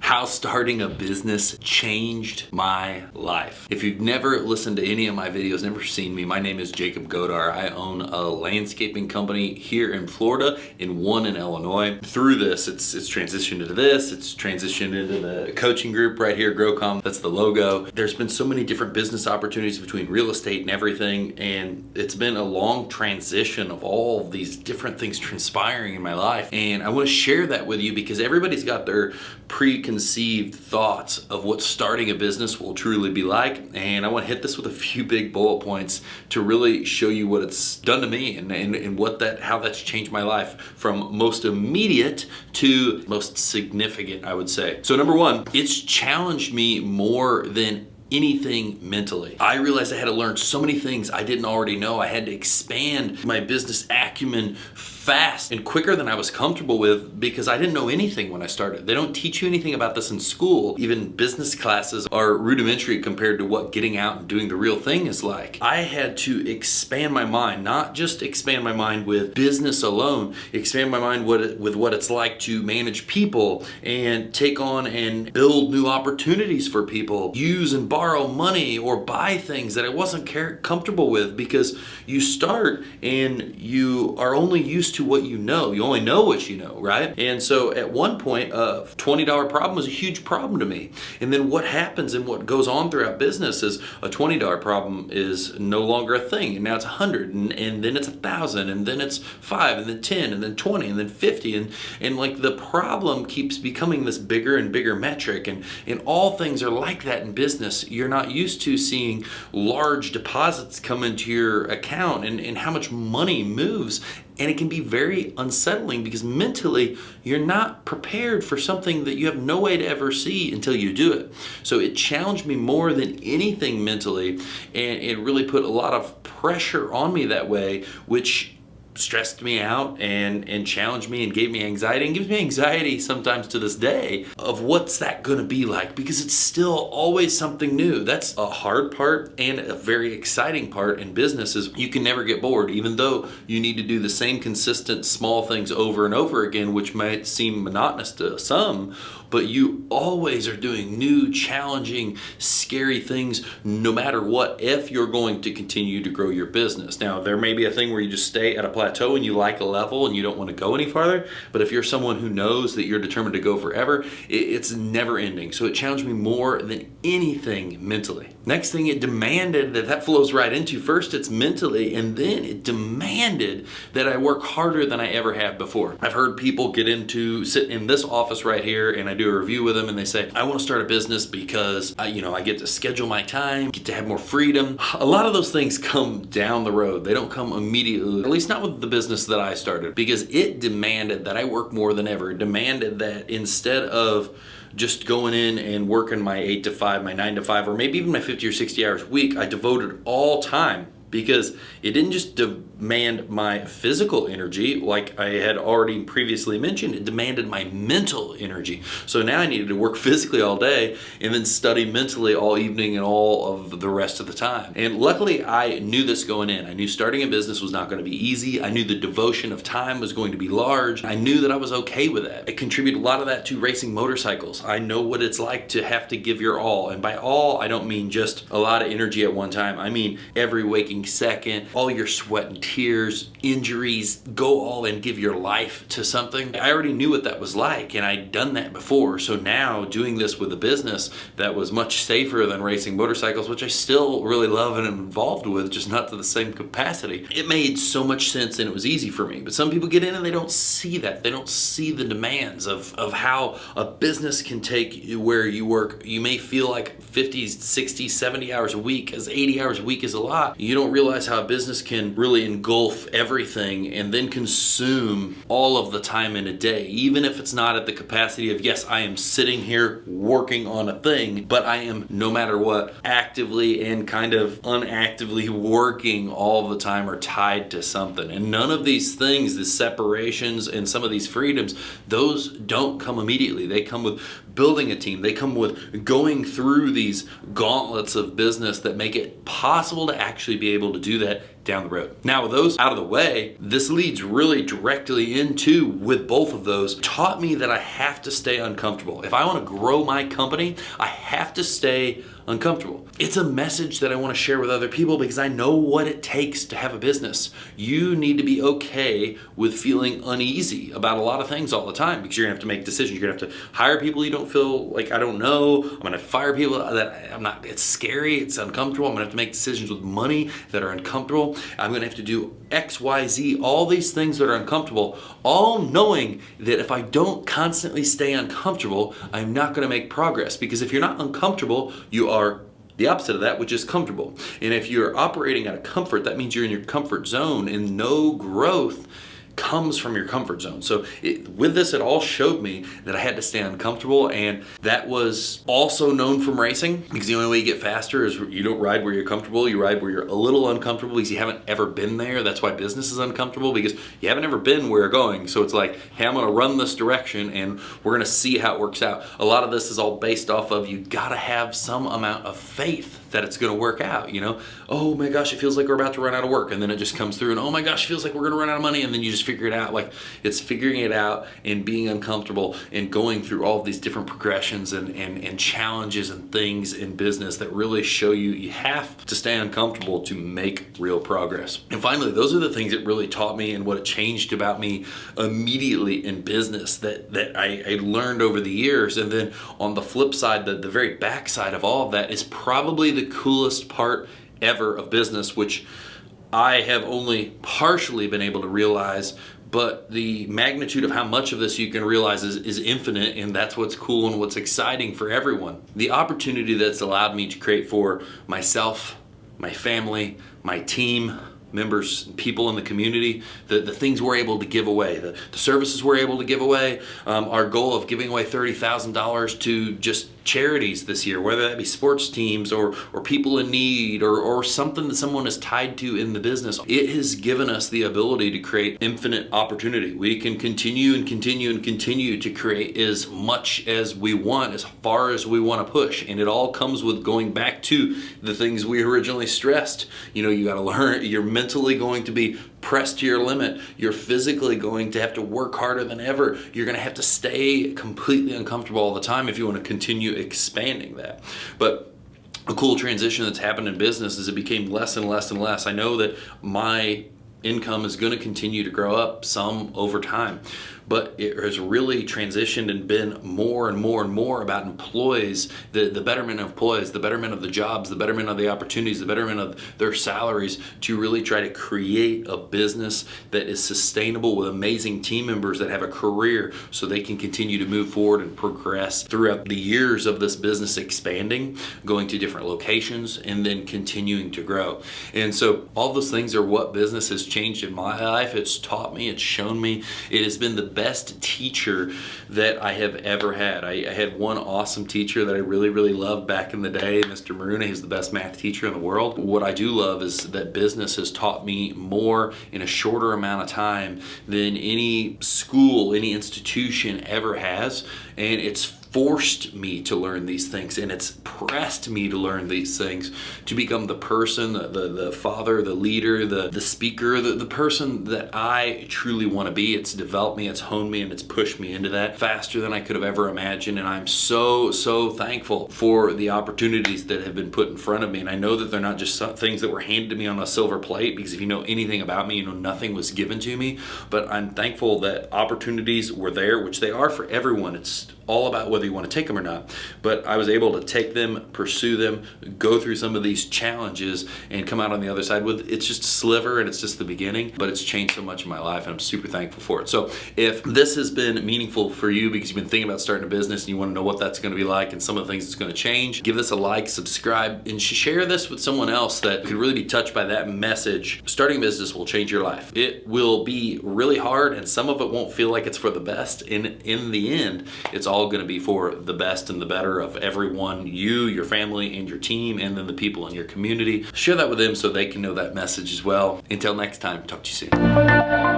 How starting a business changed my life. If you've never listened to any of my videos, never seen me, my name is Jacob Godar. I own a landscaping company here in Florida and one in Illinois. Through this, it's transitioned into this, it's transitioned into the coaching group right here, GROW Comm. That's the logo. There's been so many different business opportunities between real estate and everything, and it's been a long transition of all of these different things transpiring in my life. And I want to share that with you because everybody's got their preconceived thoughts of what starting a business will truly be like. And I want to hit this with a few big bullet points to really show you what it's done to me and how that's changed my life from most immediate to most significant, I would say. So number one, it's challenged me more than anything mentally. I realized I had to learn so many things I didn't already know. I had to expand my business acumen fast and quicker than I was comfortable with because I didn't know anything when I started. They don't teach you anything about this in school. Even business classes are rudimentary compared to what getting out and doing the real thing is like. I had to expand my mind, not just expand my mind with business alone, expand my mind with what it's like to manage people and take on and build new opportunities for people, use and borrow money or buy things that I wasn't comfortable with because you start and you are only used to what you know. You only know what you know, right? And so at one point, a $20 problem was a huge problem to me. And then what happens and what goes on throughout business is a $20 problem is no longer a thing. And now it's 100 and then it's 1,000 and then it's 5 and then 10 and then 20 and then 50 and like the problem keeps becoming this bigger and bigger metric and all things are like that in business. You're not used to seeing large deposits come into your account and how much money moves. And it can be very unsettling because mentally you're not prepared for something that you have no way to ever see until you do it. So it challenged me more than anything mentally, and it really put a lot of pressure on me that way, which stressed me out and challenged me and gave me anxiety and gives me anxiety sometimes to this day of what's that gonna be like because it's still always something new. That's a hard part and a very exciting part in business is you can never get bored even though you need to do the same consistent small things over and over again, which might seem monotonous to some, but you always are doing new, challenging, scary things no matter what if you're going to continue to grow your business. Now, there may be a thing where you just stay at a plateau and you like a level and you don't want to go any farther, but if you're someone who knows that you're determined to go forever, it's never ending. So it challenged me more than anything mentally. Next thing it demanded that flows right into first it's mentally and then it demanded that I work harder than I ever have before. I've heard people sit in this office right here and I do a review with them and they say, I want to start a business because I get to schedule my time, get to have more freedom. A lot of those things come down the road. They don't come immediately, at least not with the business that I started because it demanded that I work more than ever. It demanded that instead of just going in and working my 8 to 5, my 9 to 5, or maybe even my 50 or 60 hours a week, I devoted all time because it didn't just demand my physical energy like I had already previously mentioned, it demanded my mental energy. So now I needed to work physically all day and then study mentally all evening and all of the rest of the time. And luckily I knew this going in. I knew starting a business was not going to be easy. I knew the devotion of time was going to be large. I knew that I was okay with that. I contributed a lot of that to racing motorcycles. I know what it's like to have to give your all. And by all, I don't mean just a lot of energy at one time. I mean every waking second, all your sweat and tears, injuries, go all and give your life to something. I already knew what that was like and I'd done that before. So now doing this with a business that was much safer than racing motorcycles, which I still really love and am involved with, just not to the same capacity. It made so much sense and it was easy for me. But some people get in and they don't see that. They don't see the demands of how a business can take you where you work. You may feel like 50, 60, 70 hours a week, as 80 hours a week is a lot. You don't realize how a business can really engulf everything and then consume all of the time in a day, even if it's not at the capacity of, yes, I am sitting here working on a thing, but I am, no matter what, actively and kind of unactively working all the time or tied to something. And none of these things, the separations and some of these freedoms, those don't come immediately. They come with building a team. They come with going through these gauntlets of business that make it possible to actually be able to do that down the road. Now, with those out of the way, this leads really directly into, with both of those, taught me that I have to stay uncomfortable. If I want to grow my company, I have to stay uncomfortable. It's a message that I want to share with other people because I know what it takes to have a business. You need to be okay with feeling uneasy about a lot of things all the time because you're gonna have to make decisions. You're gonna have to hire people you don't feel like, I don't know. I'm gonna fire people that I'm not, it's scary, it's uncomfortable. I'm gonna have to make decisions with money that are uncomfortable. I'm gonna have to do X, Y, Z, all these things that are uncomfortable, all knowing that if I don't constantly stay uncomfortable, I'm not gonna make progress, because if you're not uncomfortable, you are the opposite of that, which is comfortable. And if you're operating out of comfort, that means you're in your comfort zone, and no growth comes from your comfort zone. So with this, it all showed me that I had to stay uncomfortable, and that was also known from racing, because the only way you get faster is you don't ride where you're comfortable, you ride where you're a little uncomfortable because you haven't ever been there. That's why business is uncomfortable, because you haven't ever been where you're going. So it's like, hey, I'm gonna run this direction and we're gonna see how it works out. A lot of this is all based off of, you gotta have some amount of faith that it's gonna work out, you know? Oh my gosh, it feels like we're about to run out of work, and then it just comes through, and oh my gosh, it feels like we're gonna run out of money, and then you just figure it out. Like, it's figuring it out and being uncomfortable and going through all of these different progressions and challenges and things in business that really show you have to stay uncomfortable to make real progress. And finally, those are the things that really taught me and what it changed about me immediately in business that I learned over the years. And then on the flip side, the very backside of all of that is probably the coolest part ever of business, which I have only partially been able to realize, but the magnitude of how much of this you can realize is infinite, and that's what's cool and what's exciting for everyone. The opportunity that's allowed me to create for myself, my family, my team, members, people in the community, the things we're able to give away, the services we're able to give away, our goal of giving away $30,000 to just charities this year, whether that be sports teams or people in need or something that someone is tied to in the business. It has given us the ability to create infinite opportunity. We can continue and continue and continue to create as much as we want, as far as we want to push. And it all comes with going back to the things we originally stressed. You know, you got to learn, you're mentally going to be pressed to your limit. You're physically going to have to work harder than ever. You're going to have to stay completely uncomfortable all the time if you want to continue expanding that. But a cool transition that's happened in business is it became less and less and less. I know that my income is going to continue to grow up some over time, but it has really transitioned and been more and more and more about employees, the betterment of employees, the betterment of the jobs, the betterment of the opportunities, the betterment of their salaries, to really try to create a business that is sustainable with amazing team members that have a career so they can continue to move forward and progress throughout the years of this business expanding, going to different locations, and then continuing to grow. And so all those things are what business has changed in my life. It's taught me, it's shown me, it has been the best teacher that I have ever had. I had one awesome teacher that I really, really loved back in the day, Mr. Maruna. He's the best math teacher in the world. What I do love is that business has taught me more in a shorter amount of time than any school, any institution ever has. And it's forced me to learn these things, and it's pressed me to learn these things to become the person, the father, the leader, the speaker, the person that I truly want to be. It's developed me, it's honed me, and it's pushed me into that faster than I could have ever imagined. And I'm so thankful for the opportunities that have been put in front of me. And I know that they're not just some things that were handed to me on a silver plate, because if you know anything about me, you know nothing was given to me. But I'm thankful that opportunities were there, which they are for everyone. It's all about whether you want to take them or not. But I was able to take them, pursue them, go through some of these challenges, and come out on the other side with, it's just a sliver and it's just the beginning, but it's changed so much in my life and I'm super thankful for it. So if this has been meaningful for you because you've been thinking about starting a business and you want to know what that's going to be like and some of the things it's going to change, give this a like, subscribe, and share this with someone else that could really be touched by that message. Starting a business will change your life. It will be really hard, and some of it won't feel like it's for the best. In the end, it's all going to be for the best and the better of everyone, you, your family, and your team, and then the people in your community. Share that with them so they can know that message as well. Until next time, talk to you soon.